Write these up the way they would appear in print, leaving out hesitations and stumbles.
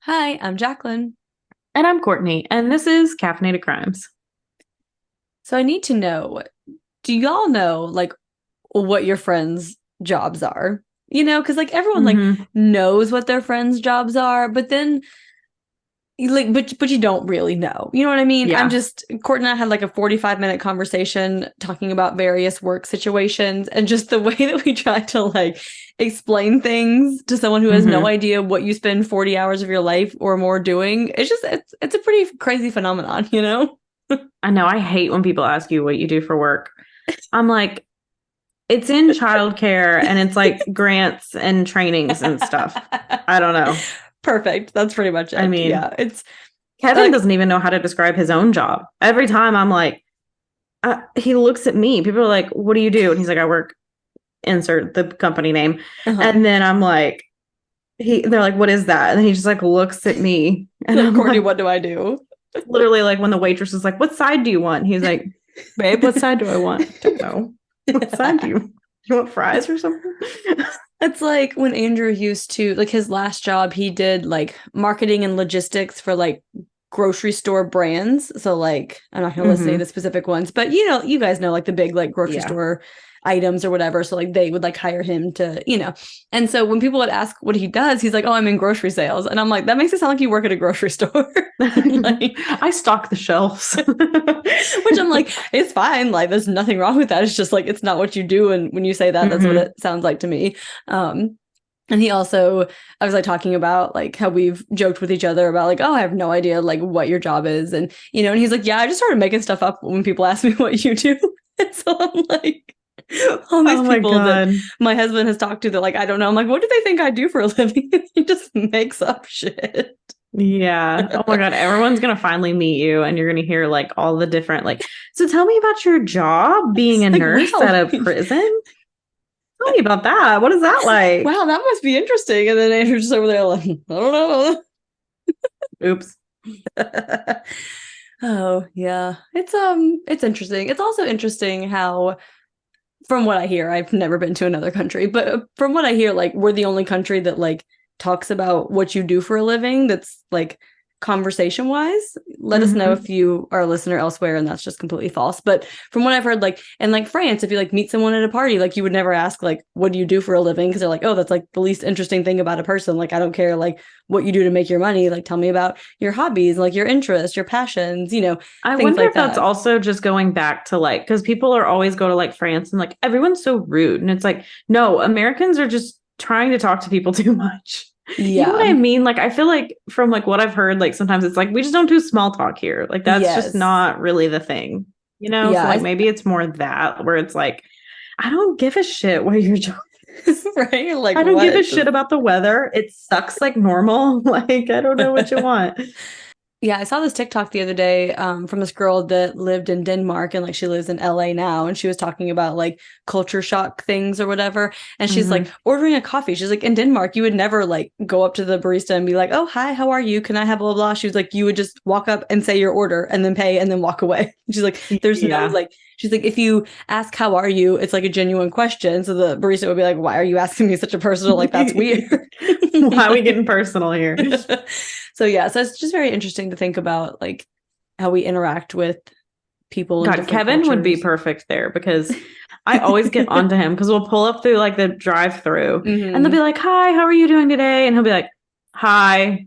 Hi, I'm Jacqueline. And I'm Courtney, and this is Caffeinated Crimes. So I need to know, do y'all know like what your friends' jobs are? Because like everyone like Mm-hmm. knows what their friends' jobs are, but then but you don't really know. You know what I mean? Yeah. Courtney and I had like a 45-minute conversation talking about various work situations and just the way that we try to like explain things to someone who has no Mm-hmm. idea what you spend 40 hours of your life or more doing. It's a pretty crazy phenomenon, you know? I know I hate when people ask you what you do for work. I'm like, it's in childcare and it's like grants and trainings and stuff. I don't know. Perfect. That's pretty much I it. mean, Yeah. It's Kevin like, doesn't even know how to describe his own job. Every time I'm like, he looks at me. People are like, what do you do? And he's like, I work, insert the company name. uh-huh. And then I'm like, they're like, what is that? And then he just like looks at me and Like, I'm Courtney, like, what do I do? literally like when the waitress is like, what side do you want? He's like, babe, what side do I want? Don't know. What side do you want fries or something? It's like when Andrew used to, like his last job, he did like marketing and logistics for like grocery store brands. So like I'm not gonna list any of the Mm-hmm. specific ones, but you guys know like the big like grocery Yeah. store items or whatever. So like they would like hire him to. And so when people would ask what he does, he's like, "Oh, I'm in grocery sales." And I'm like, that makes it sound like you work at a grocery store. Like I stock the shelves. which I'm like, it's fine. Like, there's nothing wrong with that. It's just like it's not what you do. And when you say that, that's what Mm-hmm. it sounds like to me. Um, and he also, I was like talking about like how we've joked with each other about like, oh, I have no idea like what your job is, and he's like, yeah, I just started making stuff up when people ask me what you do. And so I'm like, all these Oh my people that God. my husband has talked to that like I don't know. I'm like, what do they think I do for a living? He just makes up shit. Yeah. Oh my God. Everyone's going to finally meet you and you're going to hear like all the different, like, so tell me about your job being a Like, nurse at wow, a prison. Tell me about that. What is that like? wow, that must be interesting. And then Andrew's just over there like, I don't know. Oops. Oh, yeah. It's interesting. It's also interesting how from what I hear, I've never been to another country, but from what I hear, like we're the only country that like talks about what you do for a living that's like conversation wise. Let us know if Mm-hmm. you are a listener elsewhere and that's just completely false. But from what I've heard, like in like France, if you like meet someone at a party, like you would never ask like what do you do for a living? Because they're like, oh, that's like the least interesting thing about a person. Like I don't care like what you do to make your money. Like tell me about your hobbies, like your interests, your passions, I things wonder like if that's that. also just going back to like, because people are always go to like France and like everyone's so rude. And it's like, no, Americans are just trying to talk to people too much. You know what Yeah. I mean? Like, I feel like from like what I've heard, like sometimes it's like, we just don't do small talk here. Like, that's just Yes. not really the thing, you know? Yeah. So, like, maybe it's more that where it's like, I don't give a shit what your job is. Right? Like I don't give a what? shit about the weather. It sucks like normal. Like, I don't know what you want. Yeah, I saw this TikTok the other day from this girl that lived in Denmark and like she lives in LA now, and she was talking about like culture shock things or whatever. And she's like Hmm. ordering a coffee. She's like, in Denmark, you would never like go up to the barista and be like, "Oh, hi, how are you? Can I have blah blah?" She was like, you would just walk up and say your order and then pay and then walk away. She's like, there's no Yeah. like. She's like, if you ask how are you, it's like a genuine question. So the barista would be like, why are you asking me such a personal? Like that's weird. Why are we Like, getting personal here? so yeah, so it's just very interesting to think about like how we interact with people in God, different Kevin would be cultures. perfect there because I always get onto him because we'll pull up through like the drive through and they'll Hmm. be like, hi, how are you doing today? And he'll be like, hi.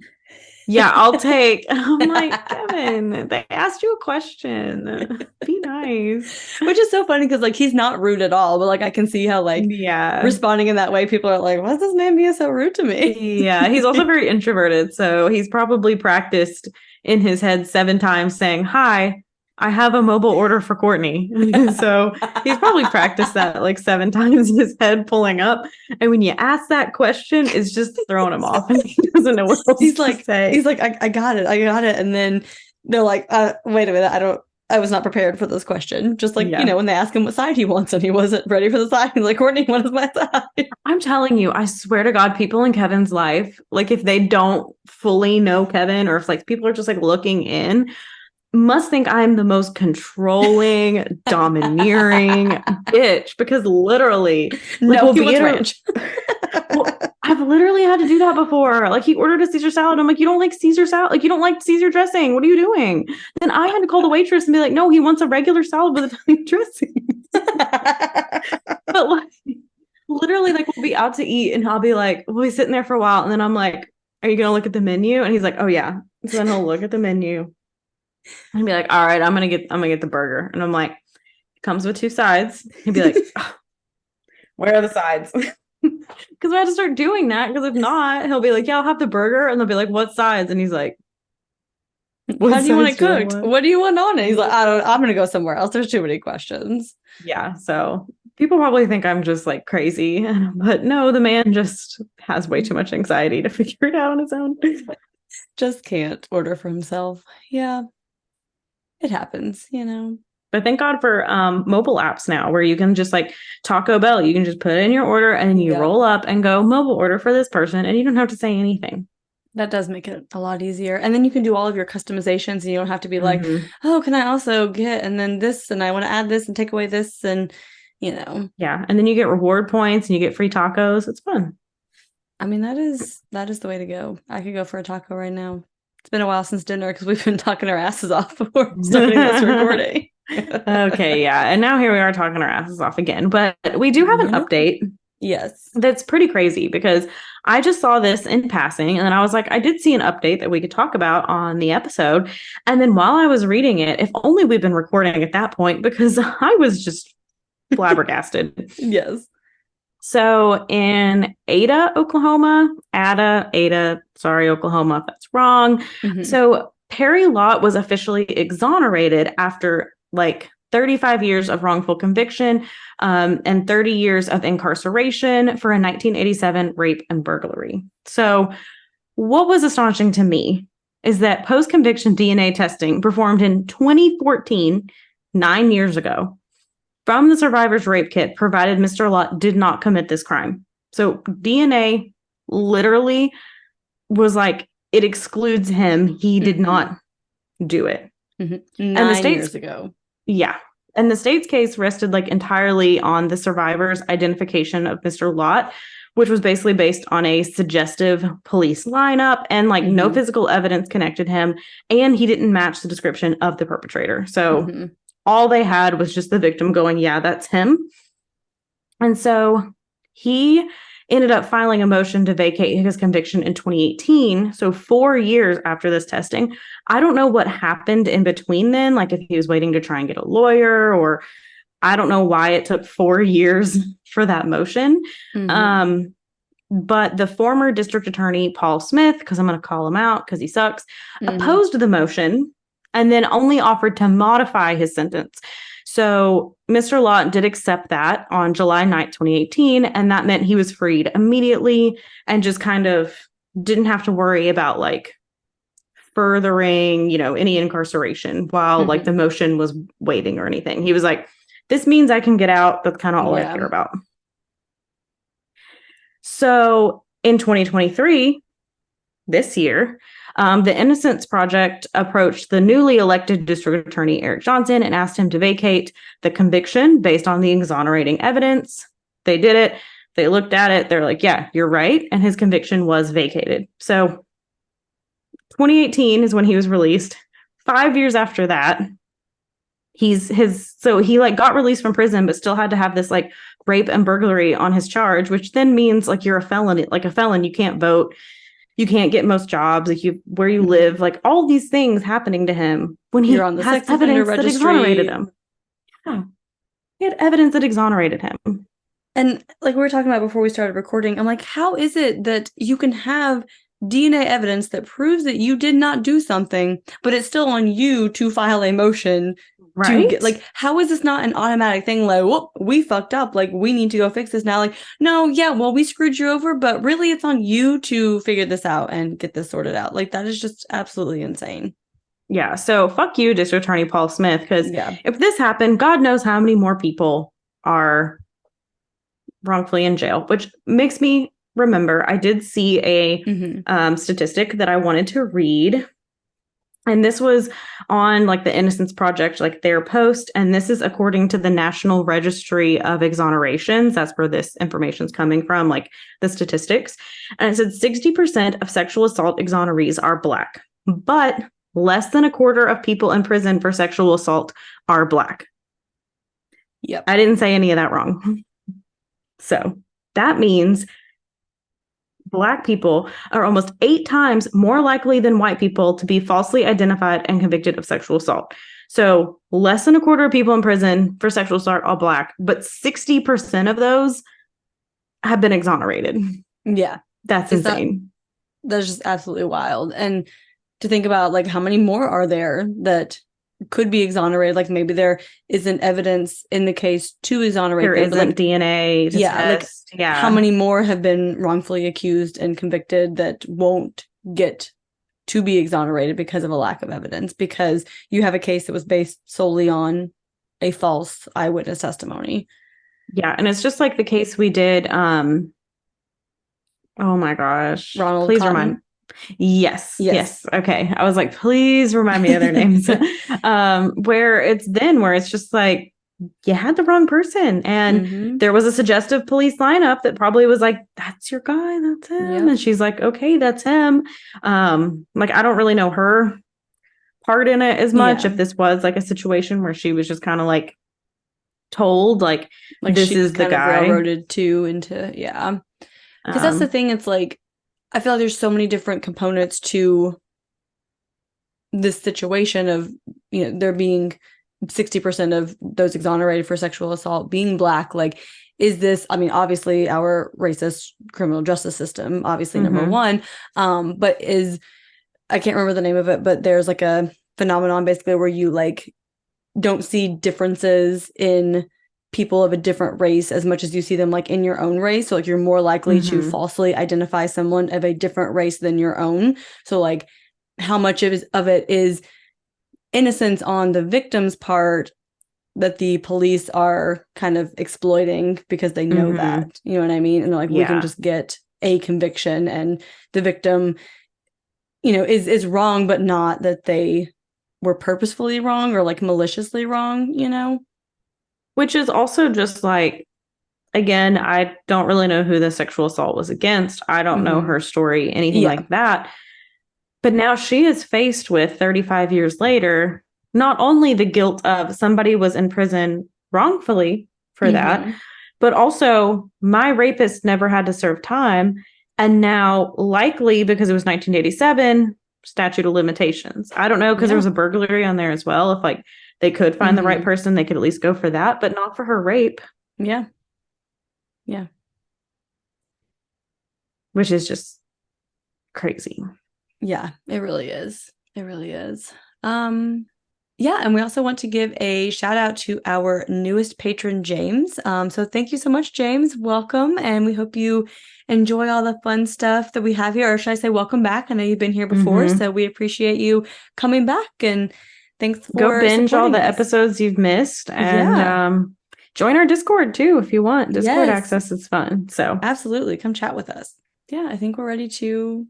Yeah, I'll take. I'm like, Kevin, they asked you a question. Be nice. Which is so funny because like he's not rude at all, but like I can see how like Yeah. responding in that way, people are like, why's this man being so rude to me? Yeah. He's also very introverted. So he's probably practiced in his head 7 times saying, hi, I have a mobile order for Courtney. So he's probably practiced that like 7 times in his head pulling up. And when you ask that question, it's just throwing him off and he doesn't know what else he's to like say. he's like I got it, I got it. And then they're like, wait a minute, I was not prepared for this question. Just like, Yeah. when they ask him what side he wants and he wasn't ready for the side. He's like, Courtney, what is my side? I'm telling you, I swear to God, people in Kevin's life, like if they don't fully know Kevin or if like people are just like looking in, must think I'm the most controlling, domineering bitch because literally, like No, we'll he be wants at a ranch. well, I've literally had to do that before. Like he ordered a Caesar salad. I'm like, you don't like Caesar salad? Like you don't like Caesar dressing. What are you doing? Then I had to call the waitress and be like, no, he wants a regular salad with Italian dressing. But like literally like we'll be out to eat and I'll be like, we'll be sitting there for a while. And then I'm like, are you going to look at the menu? And he's like, oh yeah. So then he'll look at the menu and be like, all right, I'm going to get the burger. And I'm like, it comes with 2 sides. He'd be like, oh, where are the sides? Because I had to start doing that. Because if not, he'll be like, yeah, I'll have the burger. And they'll be like, what sides? And he's like, how do you want it cooked? What do you want on it? He's like, I'm going to go somewhere else. There's too many questions. Yeah. So people probably think I'm just like crazy. But no, the man just has way too much anxiety to figure it out on his own. Just can't order for himself. Yeah. It happens, you know. But thank God for mobile apps now where you can just like Taco Bell, you can just put in your order and then you roll up and go mobile order for this person and you don't have to say anything. That does make it a lot easier. And then you can do all of your customizations and you don't have to be like, oh, can I also get and then this and I want to add this and take away this and, you know. Yeah. And then you get reward points and you get free tacos. It's fun. I mean, that is the way to go. I could go for a taco right now. It's been a while since dinner because we've been talking our asses off before starting this recording. Okay, yeah. And now here we are talking our asses off again. But we do have an update. Yes. That's pretty crazy because I just saw this in passing and then I was like, I did see an update that we could talk about on the episode. And then while I was reading it, if only we'd been recording at that point because I was just flabbergasted. Yes. So in Oklahoma, sorry, Oklahoma, if that's wrong. So Perry Lott was officially exonerated after like 35 years of wrongful conviction and 30 years of incarceration for a 1987 rape and burglary. So what was astonishing to me is that post-conviction DNA testing performed in 2014, 9 years ago, from the survivor's rape kit provided Mr. Lott did not commit this crime. So DNA literally was like, it excludes him. He did not do it. 9 years ago. Yeah. And the state's case rested like entirely on the survivor's identification of Mr. Lott, which was basically based on a suggestive police lineup and like no physical evidence connected him. And he didn't match the description of the perpetrator. So all they had was just the victim going, yeah, that's him. And so he ended up filing a motion to vacate his conviction in 2018. So 4 years after this testing. I don't know what happened in between then, like if he was waiting to try and get a lawyer, or I don't know why it took 4 years for that motion. But the former district attorney, Paul Smith, because I'm going to call him out because he sucks, opposed the motion and then only offered to modify his sentence. So Mr. Lott did accept that on July 9th, 2018, and that meant he was freed immediately and just kind of didn't have to worry about like furthering, you know, any incarceration while like the motion was waiting or anything. He was like, this means I can get out. That's kind of all I care about. So in 2023, this year, the Innocence Project approached the newly elected district attorney, Eric Johnson, and asked him to vacate the conviction based on the exonerating evidence. They did it. They looked at it. They're like, yeah, you're right. And his conviction was vacated. So 2018 is when he was released. 5 years after that, he like got released from prison, but still had to have this like rape and burglary on his charge, which then means like you're a felon. Like a felon, you can't vote. You can't get most jobs, like where you live, like all these things happening to him when he on the has sex offender evidence that exonerated him. Yeah. He had evidence that exonerated him. And like we were talking about before we started recording, I'm like, how is it that you can have DNA evidence that proves that you did not do something, but it's still on you to file a motion? Right? Like, how is this not an automatic thing? Like, whoop, we fucked up. Like, we need to go fix this now. Like, no, yeah, well, we screwed you over, but really it's on you to figure this out and get this sorted out. Like, that is just absolutely insane. Yeah. So fuck you, District Attorney Paul Smith, because if this happened, God knows how many more people are wrongfully in jail, which makes me remember I did see a statistic that I wanted to read. And this was on like the Innocence Project, like their post. And this is according to the National Registry of Exonerations. That's where this information is coming from, like the statistics. And it said 60% of sexual assault exonerees are Black, but less than a quarter of people in prison for sexual assault are Black. Yep. I didn't say any of that wrong. So that means Black people are almost 8 times more likely than white people to be falsely identified and convicted of sexual assault. So less than a quarter of people in prison for sexual assault are Black, but 60% of those have been exonerated. Yeah. That's insane. That's just absolutely wild. And to think about like how many more are there that could be exonerated, like maybe there isn't evidence in the case to exonerate there them, isn't like, DNA to test. Like how many more have been wrongfully accused and convicted that won't get to be exonerated because of a lack of evidence, because you have a case that was based solely on a false eyewitness testimony. Yeah, and it's just like the case we did. Oh my gosh, Ronald please Cotton. remind. Yes. Okay. I was like, please remind me of their names. Where it's just like, you had the wrong person. And there was a suggestive police lineup that probably was like, that's your guy, that's him. Yep. And she's like, okay, that's him. Like, I don't really know her part in it as much. If this was like a situation where she was just kind of like told, like this is the guy. Railroaded into, yeah. Because that's the thing. It's like, I feel like there's so many different components to this situation of, you know, there being 60% of those exonerated for sexual assault being Black. Like, is this, I mean, obviously our racist criminal justice system, obviously number one, but I can't remember the name of it, but there's like a phenomenon basically where you like don't see differences in people of a different race as much as you see them like in your own race. So like you're more likely to falsely identify someone of a different race than your own. So like how much of it is innocence on the victim's part that the police are kind of exploiting because they know that, you know what I mean? And they're like, we can just get a conviction, and the victim, you know, is wrong, but not that they were purposefully wrong or like maliciously wrong, you know? Which is also just like, again, I don't really know who the sexual assault was against. I don't know her story, anything like that. But now she is faced with 35 years later, not only the guilt of somebody was in prison wrongfully for that, but also my rapist never had to serve time. And now likely because it was 1987, statute of limitations. I don't know, because there was a burglary on there as well. If like they could find the right person, they could at least go for that, but not for her rape. Yeah. Which is just crazy. Yeah, it really is. It really is. Yeah, and we also want to give a shout out to our newest patron, James. So thank you so much, James. Welcome, and we hope you enjoy all the fun stuff that we have here. Or should I say welcome back? I know you've been here before, so we appreciate you coming back, and thanks for go binge all the us. Episodes you've missed, and join our Discord too if you want. Discord access is fun. So absolutely, come chat with us. Yeah, I think we're ready to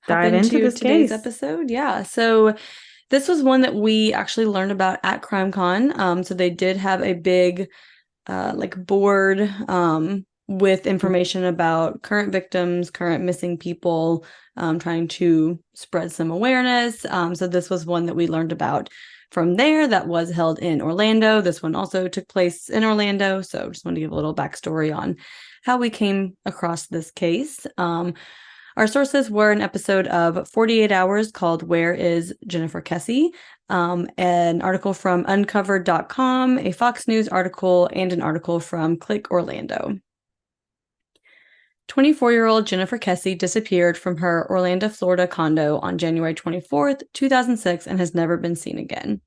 dive into today's episode. Yeah, so this was one that we actually learned about at CrimeCon. So they did have a big like board with information about current victims, current missing people, trying to spread some awareness. So this was one that we learned about from there that was held in Orlando. This one also took place in Orlando. So just wanted to give a little backstory on how we came across this case. Our sources were an episode of 48 Hours called Where is Jennifer Kesse? An article from uncovered.com, a Fox News article, and an article from Click Orlando. 24-year-old Jennifer Kesse disappeared from her Orlando, Florida condo on January 24th, 2006 and has never been seen again.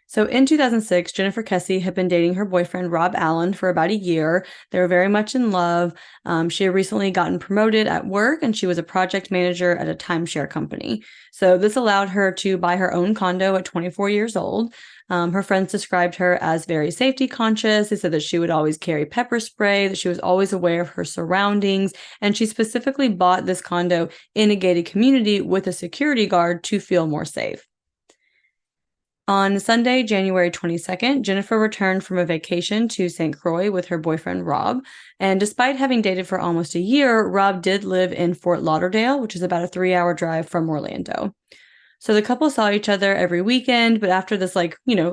So in 2006, Jennifer Kesse had been dating her boyfriend, Rob Allen, for about a year. They were very much in love. She had recently gotten promoted at work, and she was a project manager at a timeshare company. So this allowed her to buy her own condo at 24 years old. Her friends described her as very safety conscious. They said that she would always carry pepper spray, that she was always aware of her surroundings, and she specifically bought this condo in a gated community with a security guard to feel more safe. On Sunday, January 22nd, Jennifer returned from a vacation to St. Croix with her boyfriend, Rob. And despite having dated for almost a year, Rob did live in Fort Lauderdale, which is about a 3-hour drive from Orlando. So the couple saw each other every weekend, but after this,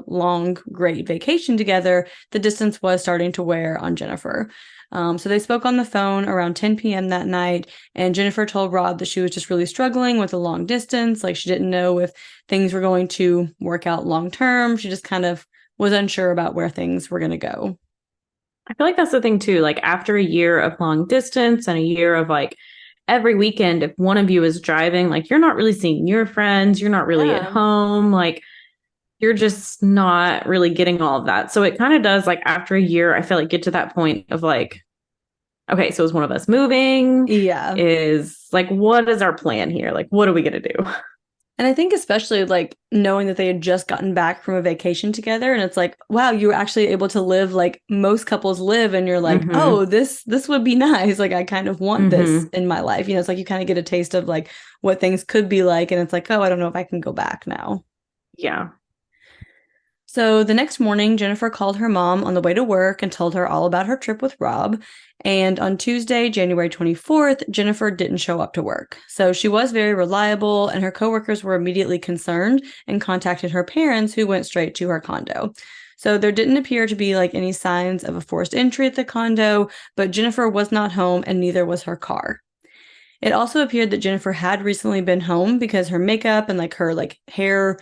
long, great vacation together, the distance was starting to wear on Jennifer. So they spoke on the phone around 10 p.m. that night, and Jennifer told Rob that she was just really struggling with the long distance. Like, she didn't know if things were going to work out long term. She just kind of was unsure about where things were going to go. I feel like that's the thing too. Like after a year of long distance and a year of every weekend, if one of you is driving, you're not really seeing your friends, you're not really at Yeah. home, you're just not really getting all of that. So it kind of does after a year, I feel get to that point of okay, so is one of us moving? Yeah. Is what is our plan here? What are we going to do? And I think especially knowing that they had just gotten back from a vacation together, and it's wow, you were actually able to live like most couples live, and you're like, Mm-hmm. oh, this would be nice. I kind of want this Mm-hmm. in my life. It's you kind of get a taste of what things could be like, and it's oh, I don't know if I can go back now. Yeah. So the next morning, Jennifer called her mom on the way to work and told her all about her trip with Rob. And on Tuesday, January 24th, Jennifer didn't show up to work. So she was very reliable, and her coworkers were immediately concerned and contacted her parents, who went straight to her condo. So there didn't appear to be any signs of a forced entry at the condo, but Jennifer was not home, and neither was her car. It also appeared that Jennifer had recently been home because her makeup and her hair,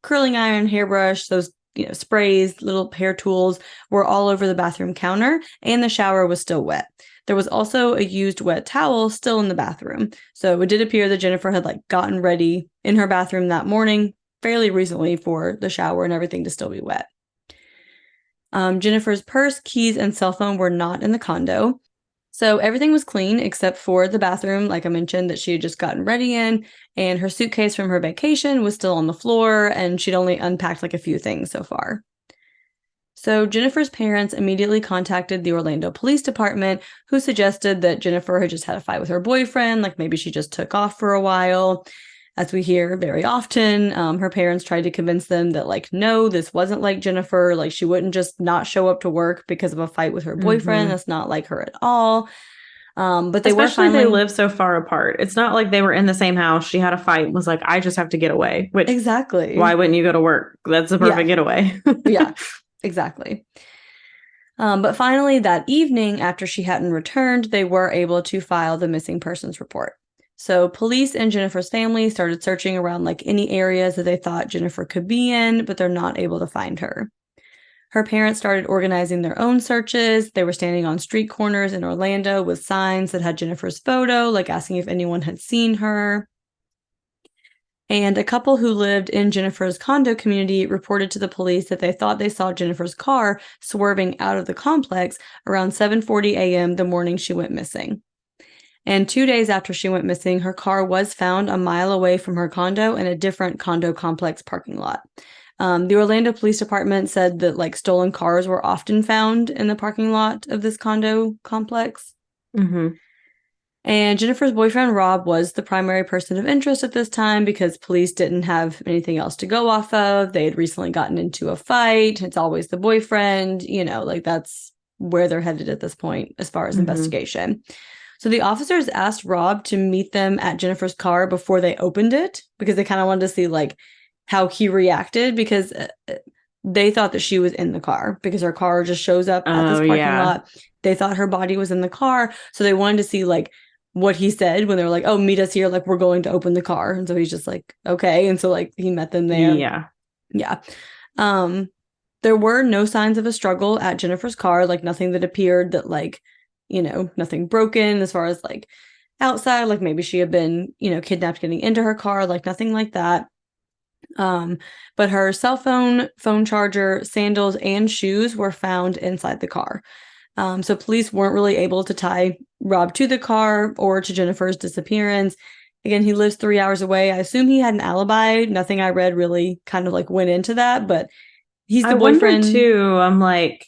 curling iron, hairbrush, those sprays, little hair tools were all over the bathroom counter, and the shower was still wet. There was also a used wet towel still in the bathroom. So it did appear that Jennifer had gotten ready in her bathroom that morning fairly recently for the shower and everything to still be wet. Jennifer's purse, keys, and cell phone were not in the condo. So everything was clean except for the bathroom, like I mentioned, that she had just gotten ready in, and her suitcase from her vacation was still on the floor, and she'd only unpacked a few things so far. So Jennifer's parents immediately contacted the Orlando Police Department, who suggested that Jennifer had just had a fight with her boyfriend, maybe she just took off for a while. As we hear very often, her parents tried to convince them that no, this wasn't like Jennifer. She wouldn't just not show up to work because of a fight with her boyfriend. Mm-hmm. That's not like her at all. But they Especially were they finally live so far apart. It's not like they were in the same house. She had a fight and was like, I just have to get away. Which, exactly. why wouldn't you go to work? That's a perfect getaway. Yeah, exactly. But finally, that evening, after she hadn't returned, they were able to file the missing persons report. So police and Jennifer's family started searching around any areas that they thought Jennifer could be in, but they're not able to find her. Her parents started organizing their own searches. They were standing on street corners in Orlando with signs that had Jennifer's photo, asking if anyone had seen her. And a couple who lived in Jennifer's condo community reported to the police that they thought they saw Jennifer's car swerving out of the complex around 7:40 a.m. the morning she went missing. And 2 days after she went missing, her car was found a mile away from her condo in a different condo complex parking lot. The Orlando Police Department said that stolen cars were often found in the parking lot of this condo complex. Mm-hmm. And Jennifer's boyfriend, Rob, was the primary person of interest at this time because police didn't have anything else to go off of. They had recently gotten into a fight. It's always the boyfriend, that's where they're headed at this point as far as investigation. So the officers asked Rob to meet them at Jennifer's car before they opened it because they kind of wanted to see how he reacted, because they thought that she was in the car because her car just shows up at this parking lot. They thought her body was in the car. So they wanted to see what he said when they were oh, meet us here. We're going to open the car. And so he's just okay. And so he met them there. Yeah. Yeah. There were no signs of a struggle at Jennifer's car, nothing that appeared that nothing broken as far as outside, maybe she had been, kidnapped getting into her car, nothing like that. Um, but her cell phone, phone charger, sandals, and shoes were found inside the car. So police weren't really able to tie Rob to the car or to Jennifer's disappearance. Again, he lives 3 hours away. I assume he had an alibi. Nothing I read really kind of like went into that, but he's I the wonder boyfriend. too, I'm like,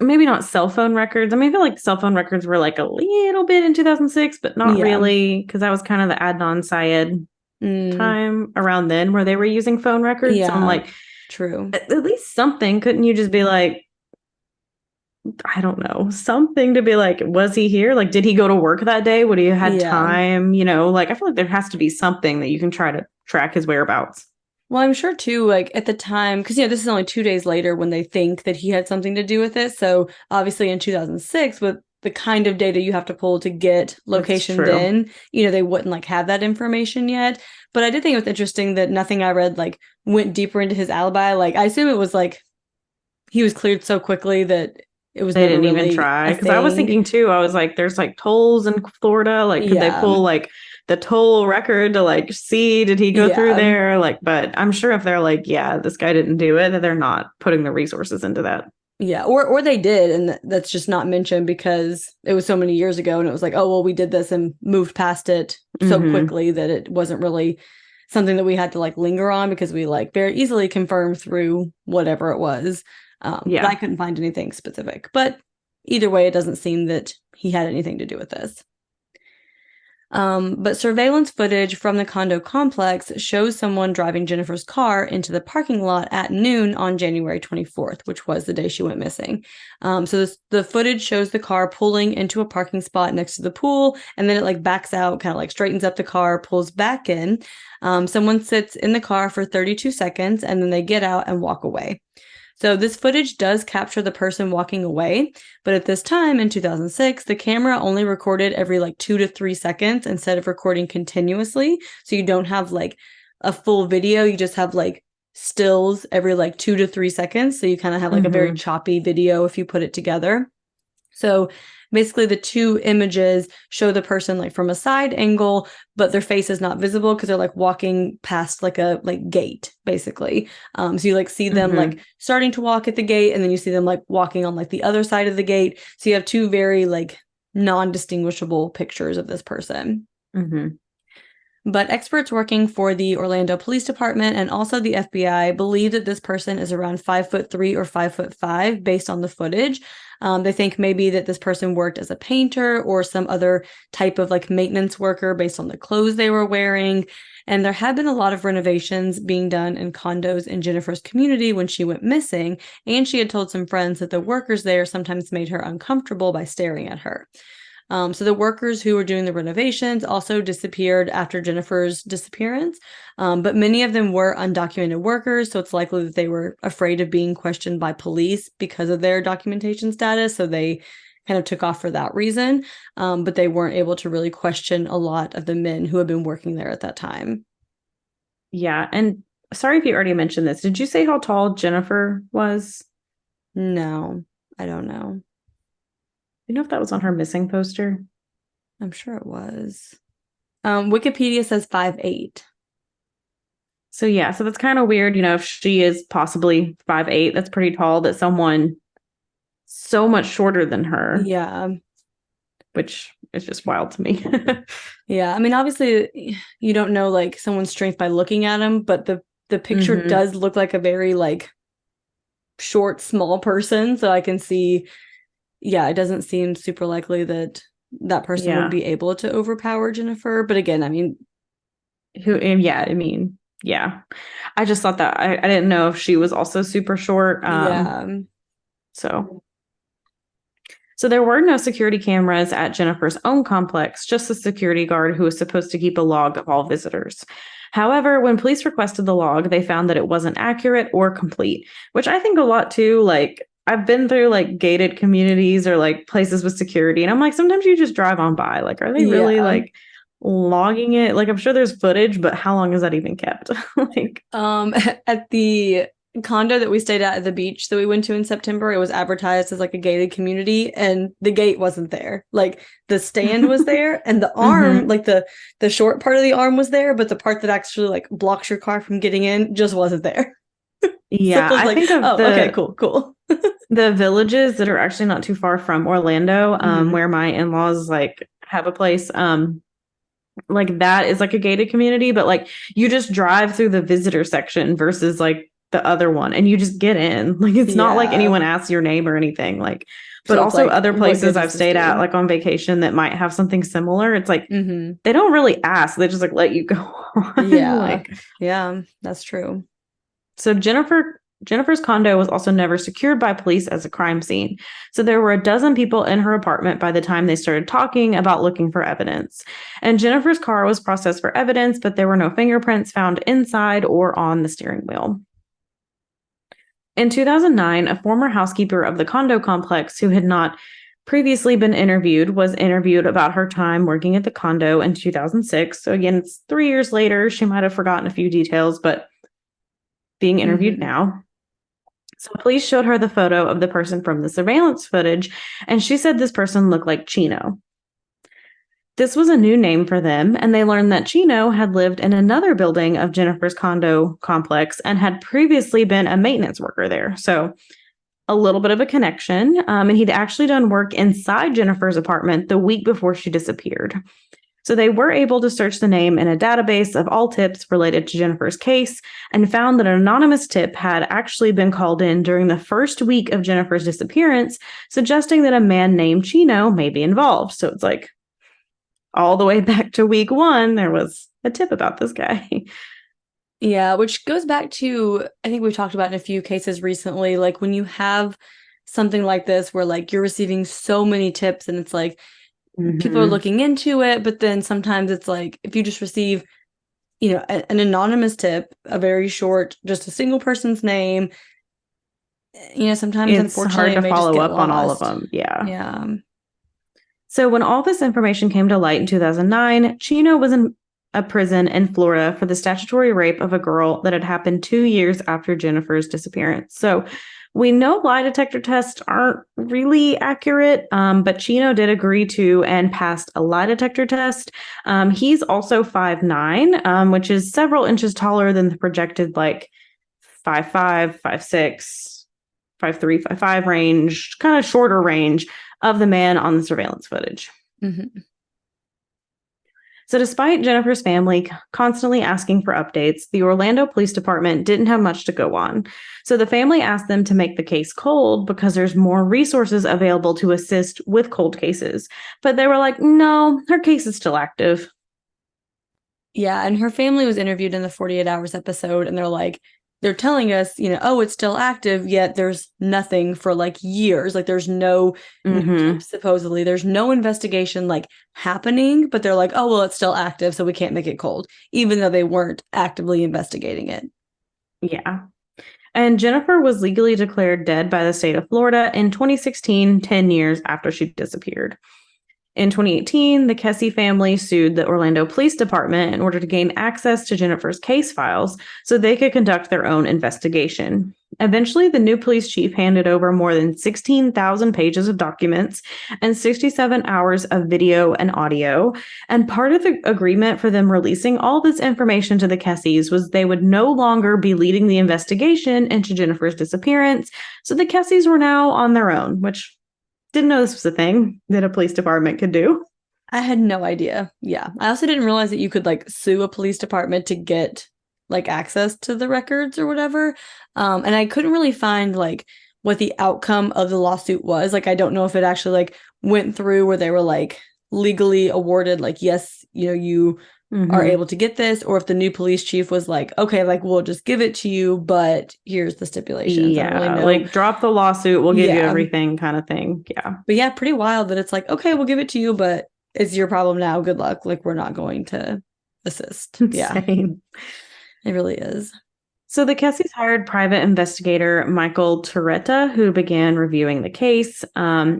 maybe not cell phone records. I mean, I feel like cell phone records were like a little bit in 2006, but not Yeah. really, because that was kind of the Adnan Syed Mm, time around then where they were using phone records. So I'm yeah. like, True. at least something. Couldn't you just be like, I don't know, something to be like, was he here? Like, did he go to work that day? Would he have had Yeah. time? Like I feel like there has to be something that you can try to track his whereabouts. Well, I'm sure too, like at the time, because this is only 2 days later when they think that he had something to do with it. So obviously in 2006, with the kind of data you have to pull to get That's location true. then, they wouldn't like have that information yet. But I did think it was interesting that nothing I read like went deeper into his alibi. Like I assume it was like he was cleared so quickly that it was They never didn't even really try. a Because I was thing. thinking too, I was like, there's like tolls in Florida. Like, could they Yeah. pull like the toll record to like see, did he go through Yeah. there? Like, but I'm sure if they're like, yeah, this guy didn't do it, that they're not putting the resources into that. Yeah, or they did, and that's just not mentioned because it was so many years ago, and it was like, oh well, we did this and moved past it so Mm-hmm. quickly that it wasn't really something that we had to like linger on because we like very easily confirmed through whatever it was. But I Yeah. couldn't find anything specific. But either way, it doesn't seem that he had anything to do with this. But surveillance footage from the condo complex shows someone driving Jennifer's car into the parking lot at noon on January 24th, which was the day she went missing. The footage shows the car pulling into a parking spot next to the pool, and then it like backs out, kind of like straightens up the car, pulls back in. Someone sits in the car for 32 seconds, and then they get out and walk away. So this footage does capture the person walking away, but at this time in 2006, the camera only recorded every like 2 to 3 seconds instead of recording continuously. So you don't have like a full video, you just have like stills every like 2 to 3 seconds. So you kind of have like a very Mm-hmm. choppy video if you put it together. So basically, the two images show the person like from a side angle, but their face is not visible because they're like walking past like a like gate, basically. So you like see them like Mm-hmm. starting to walk at the gate, and then you see them like walking on like the other side of the gate. So you have two very like non-distinguishable pictures of this person. Mm-hmm. But experts working for the Orlando Police Department and also the FBI believe that this person is around 5'3" or 5'5" based on the footage. They think maybe that this person worked as a painter or some other type of like maintenance worker based on the clothes they were wearing. And there had been a lot of renovations being done in condos in Jennifer's community when she went missing. And she had told some friends that the workers there sometimes made her uncomfortable by staring at her. So the workers who were doing the renovations also disappeared after Jennifer's disappearance, but many of them were undocumented workers, so it's likely that they were afraid of being questioned by police because of their documentation status, so they kind of took off for that reason, but they weren't able to really question a lot of the men who had been working there at that time. Yeah. And sorry if you already mentioned this. Did you say how tall Jennifer was? No, I don't know. You know if that was on her missing poster? I'm sure it was. Wikipedia says 5'8". So yeah, so that's kind of weird, if she is possibly 5'8", that's pretty tall, that someone so much shorter than her, Yeah. which is just wild to me. Yeah, I mean, obviously, you don't know like someone's strength by looking at them, but the picture Hmm. does look like a very like short, small person. So I can see, yeah, it doesn't seem super likely that that person would Yeah. be able to overpower Jennifer. But again, I mean, Yeah, I mean, yeah. I just thought that I didn't know if she was also super short. yeah, So So there were no security cameras at Jennifer's own complex, just a security guard who was supposed to keep a log of all visitors. However, when police requested the log, they found that it wasn't accurate or complete, which I think a lot too. Like, I've been through like gated communities or like places with security, and I'm like, sometimes you just drive on by. Like, are they really yeah. like logging it? Like, I'm sure there's footage, but how long is that even kept? Like, Um, at the condo that we stayed at the beach that we went to in September, it was advertised as like a gated community, and the gate wasn't there. Like the stand was there, and the arm, like the short part of the arm was there, but the part that actually like blocks your car from getting in just wasn't there. Yeah, So I was I like, think of oh, okay, cool. the villages that are actually not too far from Orlando, where my in-laws like have a place. Like that is like a gated community, but like you just drive through the visitor section versus like the other one, and you just get in. Like it's not like anyone asks your name or anything. Like, but So it's also like, other what places good does I've this stayed at, do? like on vacation, that might have something similar. It's like they don't really ask; they just like let you go on. Yeah. Like, Yeah, that's true. so Jennifer's condo was also never secured by police as a crime scene. So there were a dozen people in her apartment by the time they started talking about looking for evidence. And Jennifer's car was processed for evidence, but there were no fingerprints found inside or on the steering wheel. In 2009, a former housekeeper of the condo complex who had not previously been interviewed was interviewed about her time working at the condo in 2006. So again, it's 3 years later. She might have forgotten a few details, but being interviewed now. So police showed her the photo of the person from the surveillance footage, and she said this person looked like Chino. This was a new name for them, and they learned that Chino had lived in another building of Jennifer's condo complex and had previously been a maintenance worker there. So a little bit of a connection, and he'd actually done work inside Jennifer's apartment the week before she disappeared. So they were able to search the name in a database of all tips related to Jennifer's case and found that an anonymous tip had actually been called in during the first week of Jennifer's disappearance, suggesting that a man named Chino may be involved. So it's like all the way back to week 1, there was a tip about this guy. Yeah, which goes back to, I think we've talked about in a few cases recently, like when you have something like this where like you're receiving so many tips and it's like, people are looking into it, but then sometimes it's like if you just receive, an anonymous tip, a very short, just a single person's name, sometimes It's unfortunately hard to it may just follow get up on all of lost. them. Yeah. Yeah. So when all this information came to light in 2009, Chino was in a prison in Florida for the statutory rape of a girl that had happened 2 years after Jennifer's disappearance. So we know lie detector tests aren't really accurate, but Chino did agree to and passed a lie detector test. He's also 5'9", which is several inches taller than the projected like 5'5", 5'6", 5'3", 5'5" range, kind of shorter range of the man on the surveillance footage. So despite Jennifer's family constantly asking for updates, the Orlando Police Department didn't have much to go on. So the family asked them to make the case cold because there's more resources available to assist with cold cases. But they were like, no, her case is still active. Yeah, and her family was interviewed in the 48 Hours episode, and they're telling us, oh, it's still active, yet there's nothing for like years. Like there's no new tips, supposedly. There's no investigation like happening, but they're like, oh, well, it's still active, so we can't make it cold, even though they weren't actively investigating it. Yeah. And Jennifer was legally declared dead by the state of Florida in 2016, 10 years after she disappeared. In 2018, the Kesse family sued the Orlando Police Department in order to gain access to Jennifer's case files so they could conduct their own investigation. Eventually, the new police chief handed over more than 16,000 pages of documents and 67 hours of video and audio. And part of the agreement for them releasing all this information to the Kesses was they would no longer be leading the investigation into Jennifer's disappearance. So the Kesses were now on their own, which didn't know this was a thing that a police department could do. I had no idea. Yeah. I also didn't realize that you could like sue a police department to get like access to the records or whatever. And I couldn't really find like what the outcome of the lawsuit was. Like, I don't know if it actually like went through where they were like legally awarded, like, yes, you are able to get this, or if the new police chief was like, okay, like we'll just give it to you, but here's the stipulations. Yeah, I don't really know. like drop the lawsuit, we'll give you everything kind of thing. Yeah. But yeah, pretty wild that it's like, okay, we'll give it to you, but it's your problem now. Good luck. Like we're not going to assist. Yeah. Same. It really is. So the Kesses hired private investigator Michael Turetta, who began reviewing the case.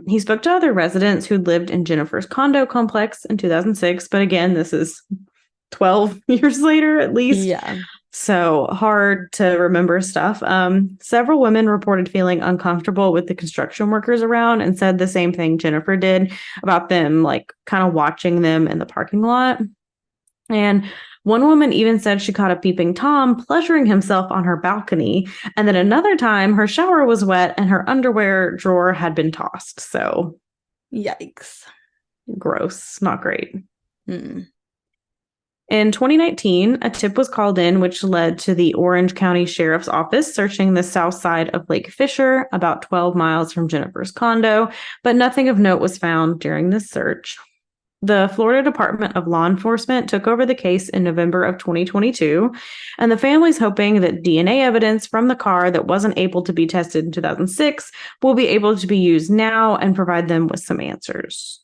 He spoke to other residents who lived in Jennifer's condo complex in 2006. But again, this is 12 years later, at least. Yeah. So hard to remember stuff. Several women reported feeling uncomfortable with the construction workers around and said the same thing Jennifer did about them, like kind of watching them in the parking lot. And one woman even said she caught a peeping Tom pleasuring himself on her balcony. And then another time, her shower was wet and her underwear drawer had been tossed. So Yikes. gross, not great. Mm. In 2019, a tip was called in, which led to the Orange County Sheriff's Office searching the south side of Lake Fisher, about 12 miles from Jennifer's condo, but nothing of note was found during this search. The Florida Department of Law Enforcement took over the case in November of 2022, and the family's hoping that DNA evidence from the car that wasn't able to be tested in 2006 will be able to be used now and provide them with some answers.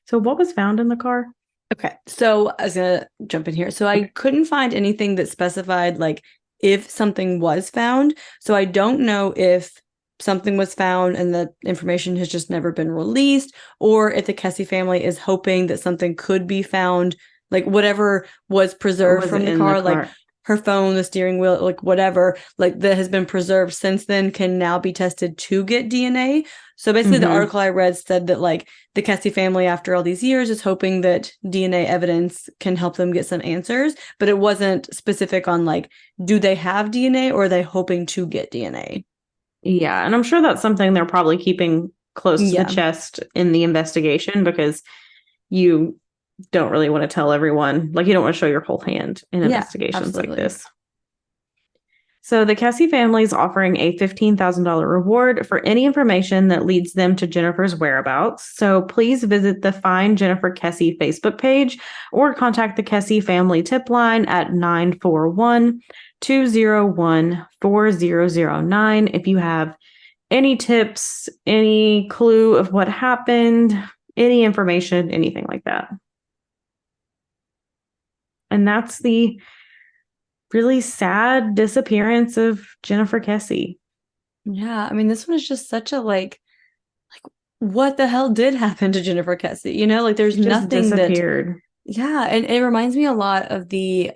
So, what was found in the car? Okay, so I was gonna jump in here. So I couldn't find anything that specified like if something was found. So I don't know if something was found and the information has just never been released, or if the Kesse family is hoping that something could be found, like whatever was preserved from the car, like her phone, the steering wheel, like whatever, like that has been preserved since then can now be tested to get DNA. So basically, the article I read said that like the Kesse family, after all these years, is hoping that DNA evidence can help them get some answers, but it wasn't specific on like, do they have DNA or are they hoping to get DNA? Yeah, and I'm sure that's something they're probably keeping close to the chest in the investigation because you don't really want to tell everyone, like you don't want to show your whole hand in investigations like this. So the Kesse family is offering a $15,000 reward for any information that leads them to Jennifer's whereabouts. So please visit the Find Jennifer Kesse Facebook page or contact the Kesse family tip line at 941-201-4009 if you have any tips, any clue of what happened, any information, anything like that. And that's the really sad disappearance of Jennifer Kesse. Yeah, I mean, this one is just such a like what the hell did happen to Jennifer Kesse? You know, like there's nothing disappeared. Yeah, and it reminds me a lot of the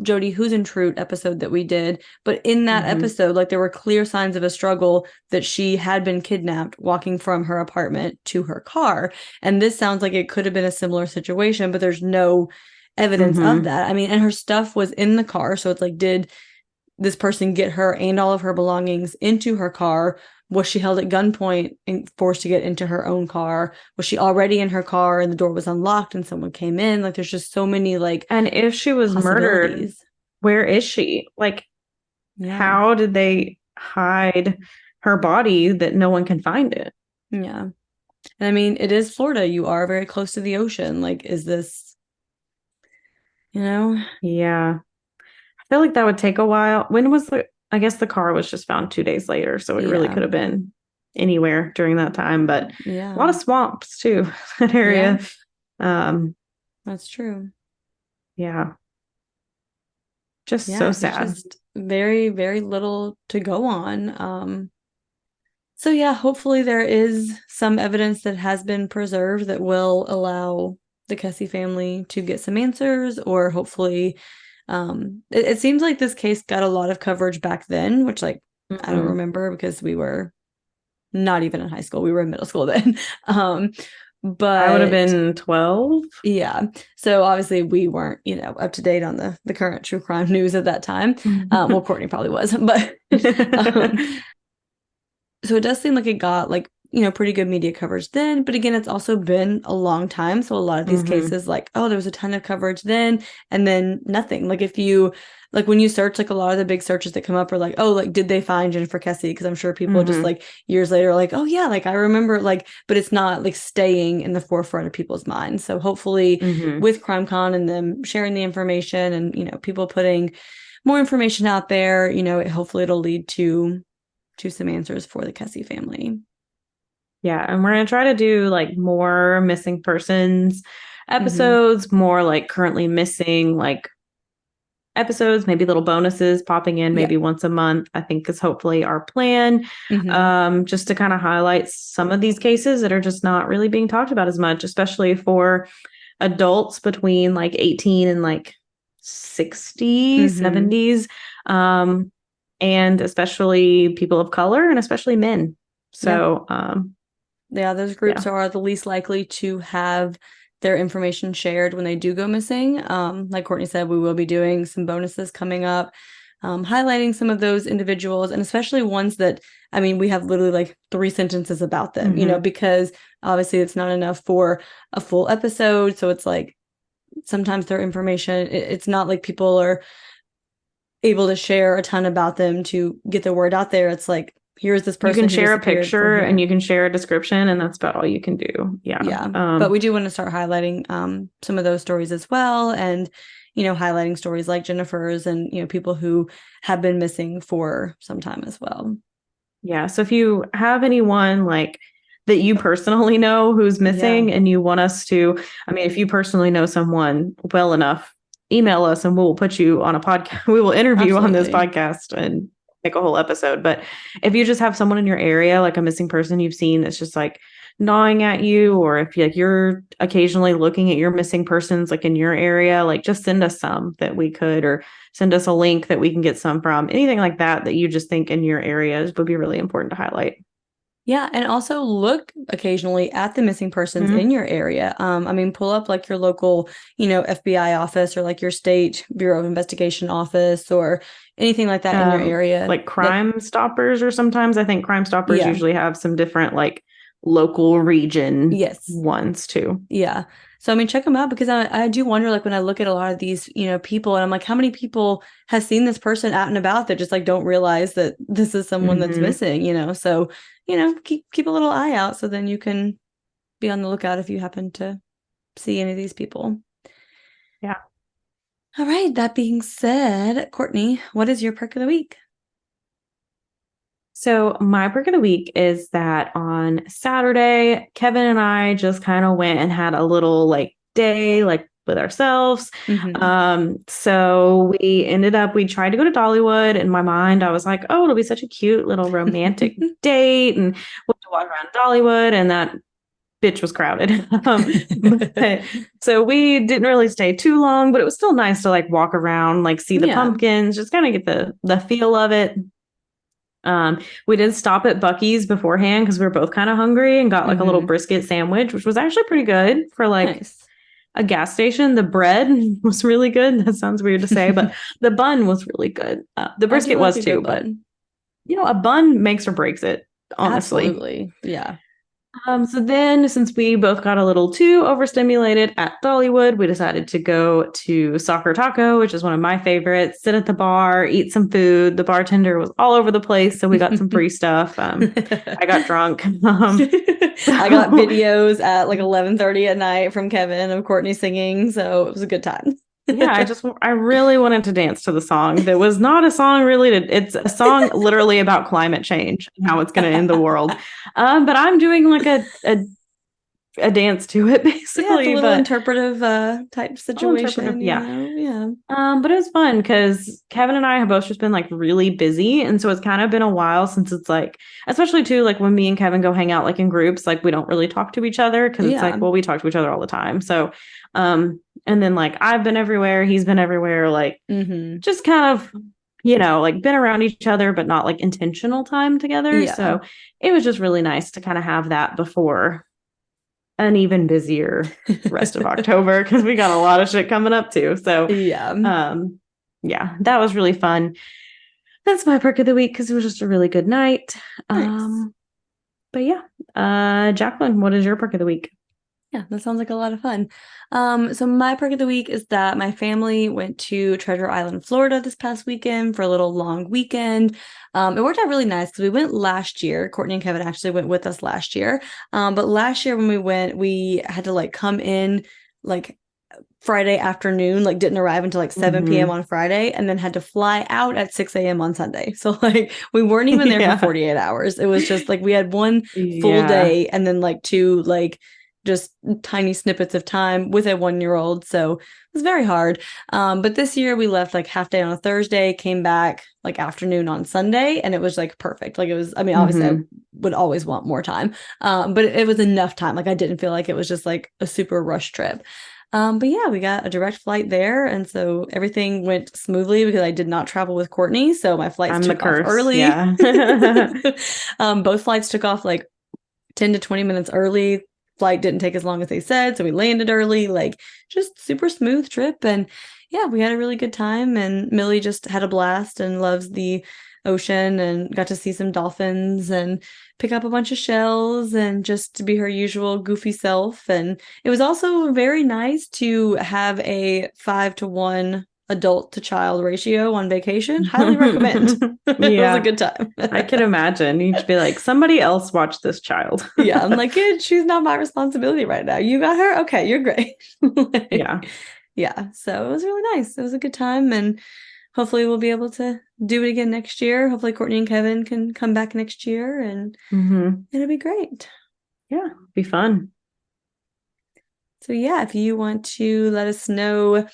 Jody Huisentruit episode that we did. But in that episode, like there were clear signs of a struggle that she had been kidnapped walking from her apartment to her car. And this sounds like it could have been a similar situation, but there's no evidence of that. I mean, and her stuff was in the car. So it's like, did this person get her and all of her belongings into her car? Was she held at gunpoint and forced to get into her own car? Was she already in her car and the door was unlocked and someone came in? Like, there's just so many, like, and if she was murdered, where is she? Like, how did they hide her body that no one can find it? Yeah. And I mean, it is Florida. You are very close to the ocean. Like, is this, you know? Yeah. I feel like that would take a while. When was I guess the car was just found 2 days later, so it really could have been anywhere during that time, but a lot of swamps too, that area. That's true. Yeah. Just so sad. Just very, very little to go on. So yeah, hopefully there is some evidence that has been preserved that will allow the Kesse family to get some answers, or hopefully it seems like this case got a lot of coverage back then, which like I don't remember because we were not even in high school. We were in middle school then. But I would have been 12. Yeah. So obviously we weren't, up to date on the current true crime news at that time. Well, Courtney probably was, but so it does seem like it got like, pretty good media coverage then. But again, it's also been a long time. So a lot of these cases, like, oh, there was a ton of coverage then and then nothing. Like if you, like when you search, like a lot of the big searches that come up are like, oh, like, did they find Jennifer Kesse? Because I'm sure people just like years later are like, oh yeah, like I remember, like, but it's not like staying in the forefront of people's minds. So hopefully with CrimeCon and them sharing the information and, people putting more information out there, hopefully it'll lead to some answers for the Kesse family. Yeah, and we're going to try to do like more missing persons episodes, more like currently missing like episodes, maybe little bonuses popping in maybe once a month, I think is hopefully our plan. Just to kind of highlight some of these cases that are just not really being talked about as much, especially for adults between like 18 and like 60s, 70s, and especially people of color and especially men. So, yeah, those groups are the least likely to have their information shared when they do go missing. Like Courtney said, we will be doing some bonuses coming up, highlighting some of those individuals, and especially ones that, I mean, we have literally like 3 sentences about them, you know, because obviously it's not enough for a full episode. So it's like sometimes their information, it's not like people are able to share a ton about them to get the word out there. It's like, here's this person. You can share a picture and you can share a description, and that's about all you can do. Yeah. Yeah. But we do want to start highlighting some of those stories as well. And, you know, highlighting stories like Jennifer's and, you know, people who have been missing for some time as well. Yeah. So if you have anyone like that you personally know who's missing and you want us to, I mean, if you personally know someone well enough, email us and we'll put you on a podcast. We will interview on this podcast and make a whole episode. But if you just have someone in your area, like a missing person you've seen that's just like gnawing at you, or if you're occasionally looking at your missing persons like in your area, like just send us some that we could, or send us a link that we can get some from, anything like that that you just think in your areas would be really important to highlight. Yeah, and also look occasionally at the missing persons in your area. I mean, pull up like your local, you know, FBI office or like your state Bureau of Investigation office or anything like that in your area. Like Crime Stoppers, or sometimes I think Crime Stoppers usually have some different like local region ones too. Yeah. So, I mean, check them out, because I do wonder, like, when I look at a lot of these, you know, people, and I'm like, how many people have seen this person out and about that just like don't realize that this is someone that's missing, you know? So, you know, keep a little eye out, so then you can be on the lookout if you happen to see any of these people. Yeah. All right. That being said, Courtney, what is your perk of the week? So my perk of the week is that on Saturday, Kevin and I just kind of went and had a little like day, like with ourselves. So we tried to go to Dollywood. In my mind, I was like, oh, it'll be such a cute little romantic date, and we'll have to walk around Dollywood, and that bitch was crowded. So we didn't really stay too long, but it was still nice to like walk around, like see the pumpkins, just kind of get the feel of it. We did stop at Buc-ee's beforehand because we were both kind of hungry, and got like a little brisket sandwich, which was actually pretty good for like a gas station. The bread was really good. That sounds weird to say, but the bun was really good. The brisket was too, but you know, a bun makes or breaks it, honestly. Absolutely. Yeah. So then, since we both got a little too overstimulated at Dollywood, we decided to go to Soccer Taco, which is one of my favorites. Sit at the bar, eat some food. The bartender was all over the place, so we got some free stuff. I got drunk. I got videos at like 11:30 at night from Kevin of Courtney singing, so it was a good time. Yeah, I really wanted to dance to the song. That was not a song related. It's a song literally about climate change and how it's going to end the world. But I'm doing like a dance to it, basically. Yeah, it's a little interpretive type situation. Yeah. But it was fun because Kevin and I have both just been like really busy, and so it's kind of been a while since it's like, especially too, like when me and Kevin go hang out like in groups, like we don't really talk to each other because it's like, well, we talk to each other all the time. So and then like I've been everywhere, he's been everywhere, like just kind of, you know, like been around each other, but not like intentional time together. So it was just really nice to kind of have that before an even busier rest of October, because we got a lot of shit coming up too. So yeah, that was really fun. That's my perk of the week because it was just a really good night. Nice. But yeah, Jacqueline, what is your perk of the week? Yeah, that sounds like a lot of fun. So my perk of the week is that my family went to Treasure Island, Florida this past weekend for a little long weekend. It worked out really nice because we went last year. Courtney and Kevin actually went with us last year. But last year when we went, we had to like come in like Friday afternoon, like didn't arrive until like 7 p.m. on Friday, and then had to fly out at 6 a.m. on Sunday. So like we weren't even there for 48 hours. It was just like we had one full day and then like two like just tiny snippets of time with a 1-year-old. So it was very hard. But this year we left like half day on a Thursday, came back like afternoon on Sunday, and it was like perfect. Like it was, I mean, obviously I would always want more time. But it was enough time. Like I didn't feel like it was just like a super rush trip. But yeah, we got a direct flight there, and so everything went smoothly because I did not travel with Courtney, so my flights I'm the took off curse. early. Yeah. Both flights took off like 10 to 20 minutes early. Flight didn't take as long as they said, so we landed early, like just super smooth trip. And yeah, we had a really good time, and Millie just had a blast and loves the ocean and got to see some dolphins and pick up a bunch of shells and just to be her usual goofy self. And it was also very nice to have a 5-to-1 adult to child ratio on vacation. Highly recommend. It was a good time. I can imagine. You'd be like, somebody else watch this child. Yeah, I'm like, kid, she's not my responsibility right now. You got her? Okay, you're great. Like, Yeah. yeah, so it was really nice. It was a good time, and hopefully we'll be able to do it again next year. Hopefully Courtney and Kevin can come back next year, and it'll be great. Yeah, be fun. So yeah, if you want to let us know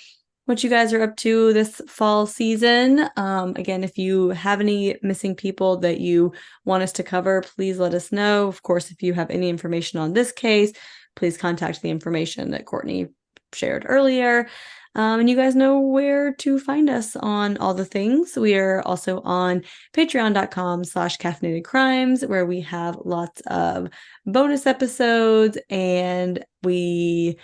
what you guys are up to this fall season. Again, if you have any missing people that you want us to cover, please let us know. Of course, if you have any information on this case, please contact the information that Courtney shared earlier. And you guys know where to find us on all the things. We are also on patreon.com/caffeinated crimes, where we have lots of bonus episodes, and we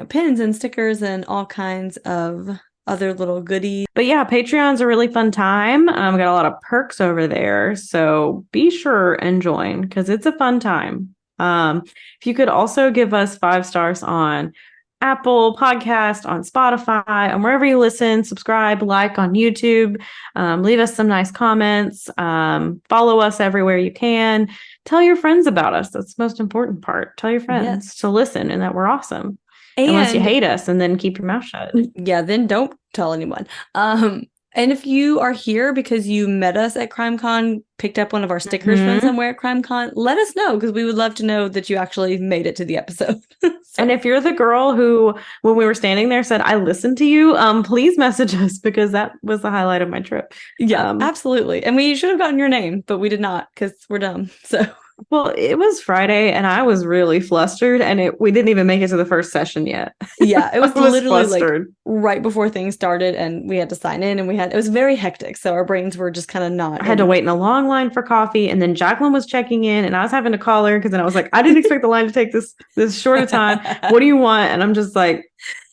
pins and stickers and all kinds of other little goodies. But yeah, Patreon's a really fun time. We got a lot of perks over there. So be sure and join because it's a fun time. If you could also give us 5 stars on Apple Podcast, on Spotify, and wherever you listen, subscribe, like on YouTube, leave us some nice comments, follow us everywhere you can. Tell your friends about us. That's the most important part. Tell your friends to listen and that we're awesome. Unless you hate us, and then keep your mouth shut. Yeah, then don't tell anyone. And if you are here because you met us at CrimeCon, picked up one of our stickers from somewhere at CrimeCon, let us know because we would love to know that you actually made it to the episode. And if you're the girl who, when we were standing there, said, I listened to you, please message us because that was the highlight of my trip. Yeah, absolutely. And we should have gotten your name, but we did not because we're dumb. So. Well, it was Friday and I was really flustered and we didn't even make it to the first session yet. Yeah, it was literally flustered. Like right before things started and we had to sign in and it was very hectic. So our brains were just kind of not. I had to wait in a long line for coffee and then Jacqueline was checking in and I was having to call her because then I was like, I didn't expect the line to take this short a time. What do you want? And I'm just like,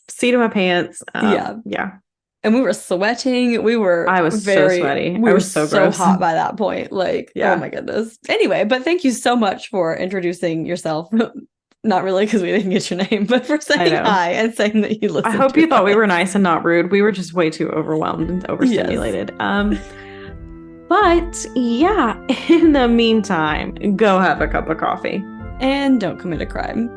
seat in my pants. Yeah. And we were sweating. I was so sweaty. We were so hot by that point. Like, oh my goodness. Anyway, but thank you so much for introducing yourself. Not really because we didn't get your name, but for saying hi and saying that you listened. I hope you thought we were nice and not rude. We were just way too overwhelmed and overstimulated. Yes. But yeah, in the meantime, go have a cup of coffee. And don't commit a crime.